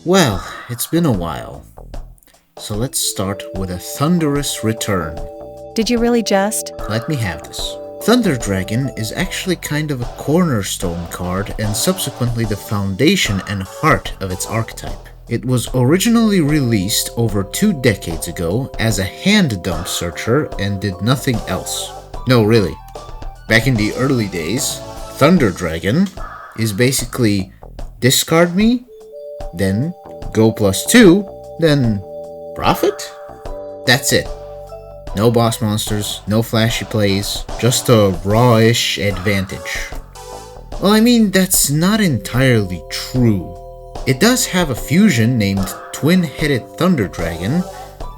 Well, it's been a while, so let's start with a thunderous return. Did you really just? Let me have this. Thunder Dragon is actually kind of a cornerstone card and subsequently the foundation and heart of its archetype. It was originally released over 2 decades ago as a hand dump searcher and did nothing else. No, really. Back in the early days, Thunder Dragon is basically discard me, then go +2, then profit? That's it. No boss monsters, no flashy plays, just a raw-ish advantage. Well, I mean, that's not entirely true. It does have a fusion named Twin-Headed Thunder Dragon,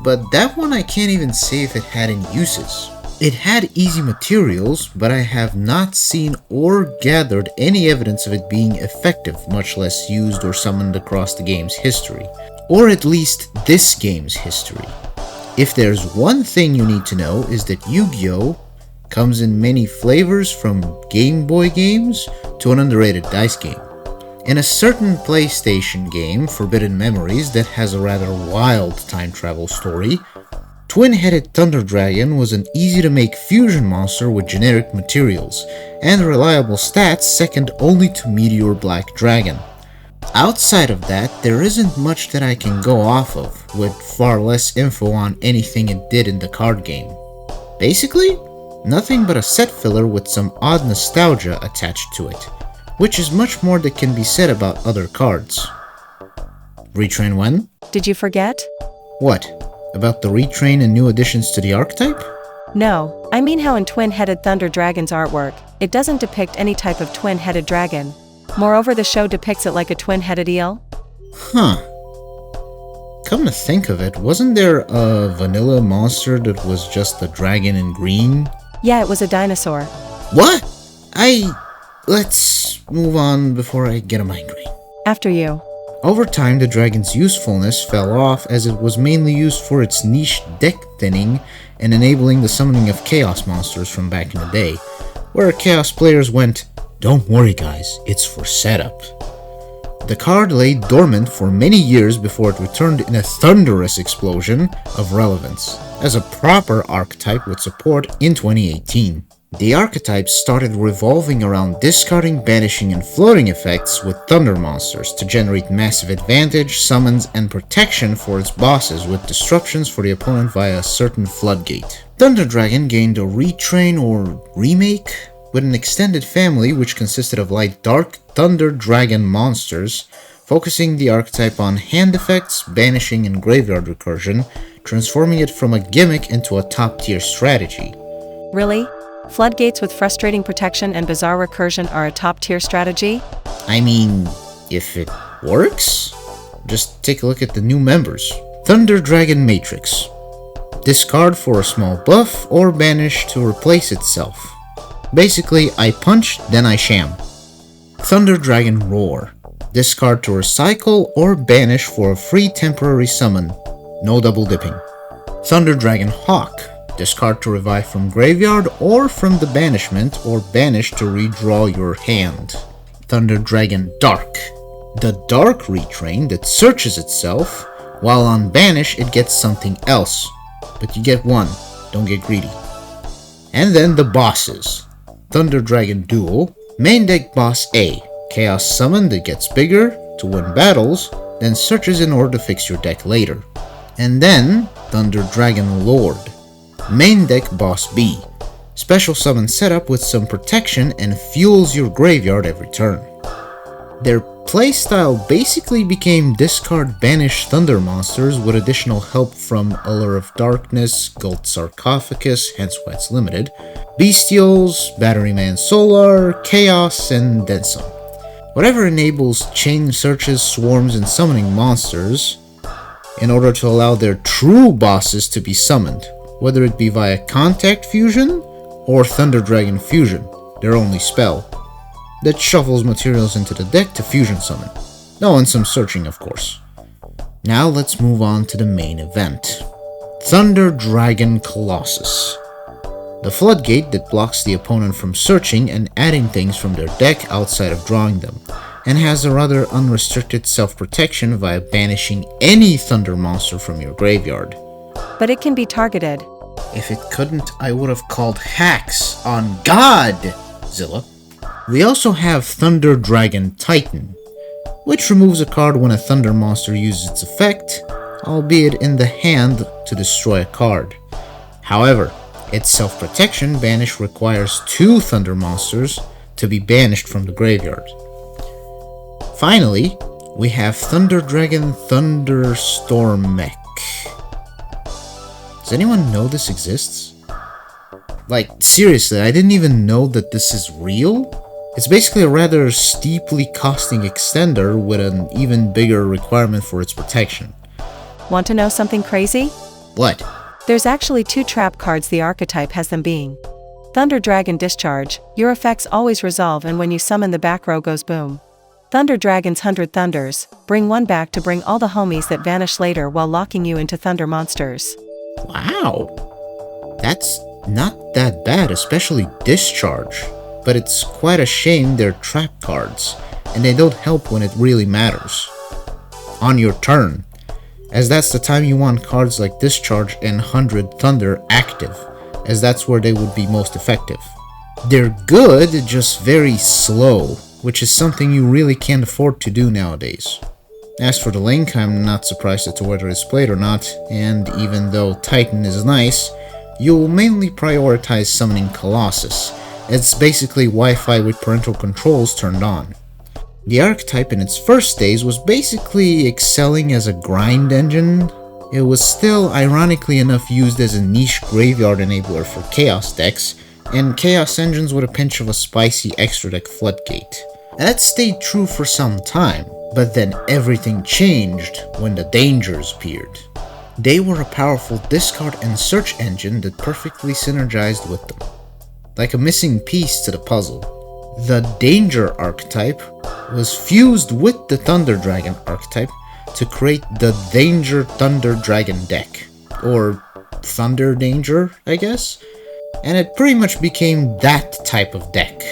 but that one I can't even say if it had any uses. It had easy materials, but I have not seen or gathered any evidence of it being effective, much less used or summoned across the game's history. Or at least this game's history. If there's one thing you need to know is that Yu-Gi-Oh! Comes in many flavors from Game Boy games to an underrated dice game. In a certain PlayStation game, Forbidden Memories, that has a rather wild time travel story, Twin-Headed Thunder Dragon was an easy-to-make fusion monster with generic materials, and reliable stats second only to Meteor Black Dragon. Outside of that, there isn't much that I can go off of, with far less info on anything it did in the card game. Basically, nothing but a set filler with some odd nostalgia attached to it, which is much more that can be said about other cards. Retrain when? Did you forget? What? About the retrain and new additions to the archetype? No, I mean how in Twin-Headed Thunder Dragon's artwork, it doesn't depict any type of twin-headed dragon. Moreover, the show depicts it like a twin-headed eel. Huh. Come to think of it, wasn't there a vanilla monster that was just a dragon in green? Yeah, it was a dinosaur. What? Let's move on before I get a migraine. After you. Over time, the dragon's usefulness fell off as it was mainly used for its niche deck thinning and enabling the summoning of chaos monsters from back in the day, where chaos players went, "Don't worry guys, it's for setup." The card lay dormant for many years before it returned in a thunderous explosion of relevance, as a proper archetype with support in 2018. The archetype started revolving around discarding, banishing, and floating effects with thunder monsters to generate massive advantage, summons, and protection for its bosses with disruptions for the opponent via a certain floodgate. Thunder Dragon gained a retrain or remake with an extended family which consisted of light dark Thunder Dragon monsters, focusing the archetype on hand effects, banishing, and graveyard recursion, transforming it from a gimmick into a top-tier strategy. Really? Floodgates with frustrating protection and bizarre recursion are a top-tier strategy? I mean, if it works? Just take a look at the new members. Thunder Dragon Matrix. Discard for a small buff or banish to replace itself. Basically, I punch, then I sham. Thunder Dragon Roar. Discard to recycle or banish for a free temporary summon. No double dipping. Thunder Dragon Hawk. Discard to revive from graveyard or from the banishment, or banish to redraw your hand. Thunder Dragon Dark. The dark retrain that searches itself, while on banish it gets something else. But you get one, don't get greedy. And then the bosses. Thunder Dragon Duel. Main deck boss A. Chaos summon that gets bigger to win battles, then searches in order to fix your deck later. And then Thunder Dragon Lord. Main deck boss B. Special summon setup with some protection and fuels your graveyard every turn. Their playstyle basically became discard banish thunder monsters with additional help from Allure of Darkness, Gold Sarcophagus, hence why it's limited, Bestials, Batteryman Solar, Chaos, and then some. Whatever enables chain searches, swarms, and summoning monsters in order to allow their true bosses to be summoned, whether it be via Contact Fusion or Thunder Dragon Fusion, their only spell, that shuffles materials into the deck to fusion summon. Oh, and some searching, of course. Now let's move on to the main event. Thunder Dragon Colossus. The floodgate that blocks the opponent from searching and adding things from their deck outside of drawing them. and has a rather unrestricted self-protection via banishing any thunder monster from your graveyard. But it can be targeted. If it couldn't, I would have called hacks on Godzilla. We also have Thunder Dragon Titan, which removes a card when a thunder monster uses its effect, albeit in the hand to destroy a card. However, its self-protection banish requires 2 thunder monsters to be banished from the graveyard. Finally, we have Thunder Dragon Thunderstorm Mech. Does anyone know this exists? Like, seriously, I didn't even know that this is real? It's basically a rather steeply costing extender with an even bigger requirement for its protection. Want to know something crazy? What? There's actually 2 trap cards the archetype has them being. Thunder Dragon Discharge, your effects always resolve and when you summon the back row goes boom. Thunder Dragon's 100 Thunders, bring 1 back to bring all the homies that vanish later while locking you into thunder monsters. Wow. That's not that bad, especially Discharge. But it's quite a shame they're trap cards, and they don't help when it really matters. On your turn, as that's the time you want cards like Discharge and 100 Thunder active, as that's where they would be most effective. They're good, just very slow, which is something you really can't afford to do nowadays. As for the link, I'm not surprised as to whether it's played or not, and even though Titan is nice, you'll mainly prioritize summoning Colossus. It's basically Wi-Fi with parental controls turned on. The archetype in its first days was basically excelling as a grind engine. It was still, ironically enough, used as a niche graveyard enabler for Chaos decks, and Chaos engines with a pinch of a spicy extra deck floodgate. That stayed true for some time, but then everything changed when the Dangers appeared. They were a powerful discard and search engine that perfectly synergized with them. Like a missing piece to the puzzle. The Danger archetype was fused with the Thunder Dragon archetype to create the Danger Thunder Dragon deck. Or Thunder Danger, I guess? And it pretty much became that type of deck.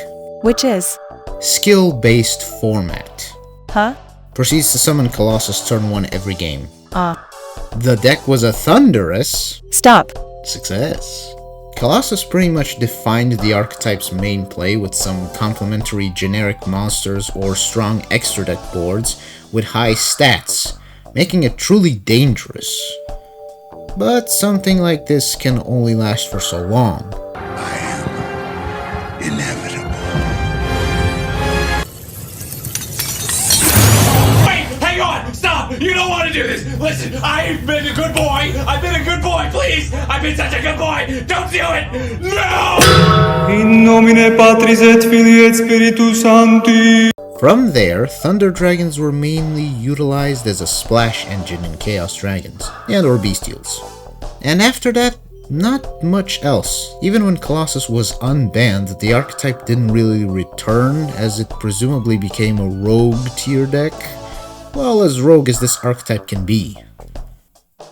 Which is? Skill-based format. Huh? Proceeds to summon Colossus turn 1 every game. The deck was a thunderous... Stop. Success. Colossus pretty much defined the archetype's main play with some complementary generic monsters or strong extra deck boards with high stats, making it truly dangerous. But something like this can only last for so long. I am inevitable. Wait! Hang on! Stop! You don't want to do this! Listen, I've been a good boy! I've been a good boy, please! I've been such a good boy! Don't do it! No! In nomine Patris et Filii et Spiritus Sancti. From there, Thunder Dragons were mainly utilized as a splash engine in Chaos Dragons, and or Bestials. And after that, not much else. Even when Colossus was unbanned, the archetype didn't really return, as it presumably became a rogue tier deck. Well, as rogue as this archetype can be.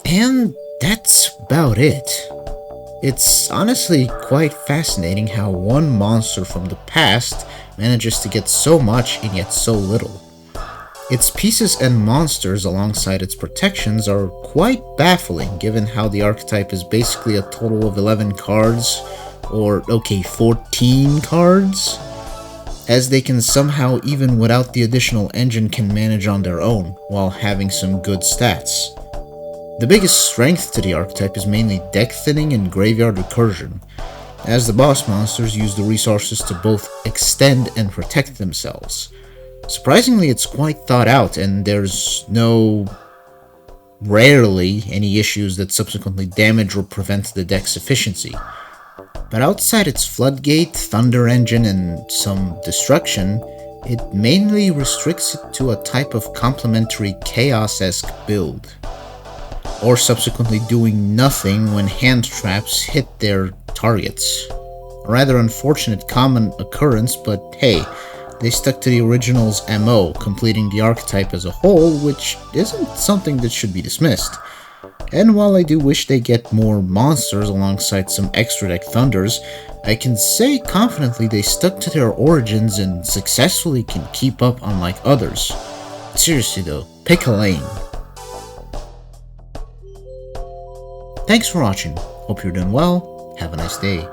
And that's about it. It's honestly quite fascinating how one monster from the past manages to get so much and yet so little. Its pieces and monsters alongside its protections are quite baffling given how the archetype is basically a total of 11 cards, or okay, 14 cards, as they can somehow, even without the additional engine, can manage on their own while having some good stats. The biggest strength to the archetype is mainly deck thinning and graveyard recursion, as the boss monsters use the resources to both extend and protect themselves. Surprisingly, it's quite thought out, and there's rarely any issues that subsequently damage or prevent the deck's efficiency. But outside its floodgate, thunder engine, and some destruction, it mainly restricts it to a type of complementary chaos-esque build, or subsequently doing nothing when hand traps hit their targets. A rather unfortunate common occurrence, but hey, they stuck to the original's MO, completing the archetype as a whole, which isn't something that should be dismissed. And while I do wish they get more monsters alongside some extra deck Thunders, I can say confidently they stuck to their origins and successfully can keep up unlike others. Seriously though, pick a lane. Thanks for watching, hope you're doing well, have a nice day.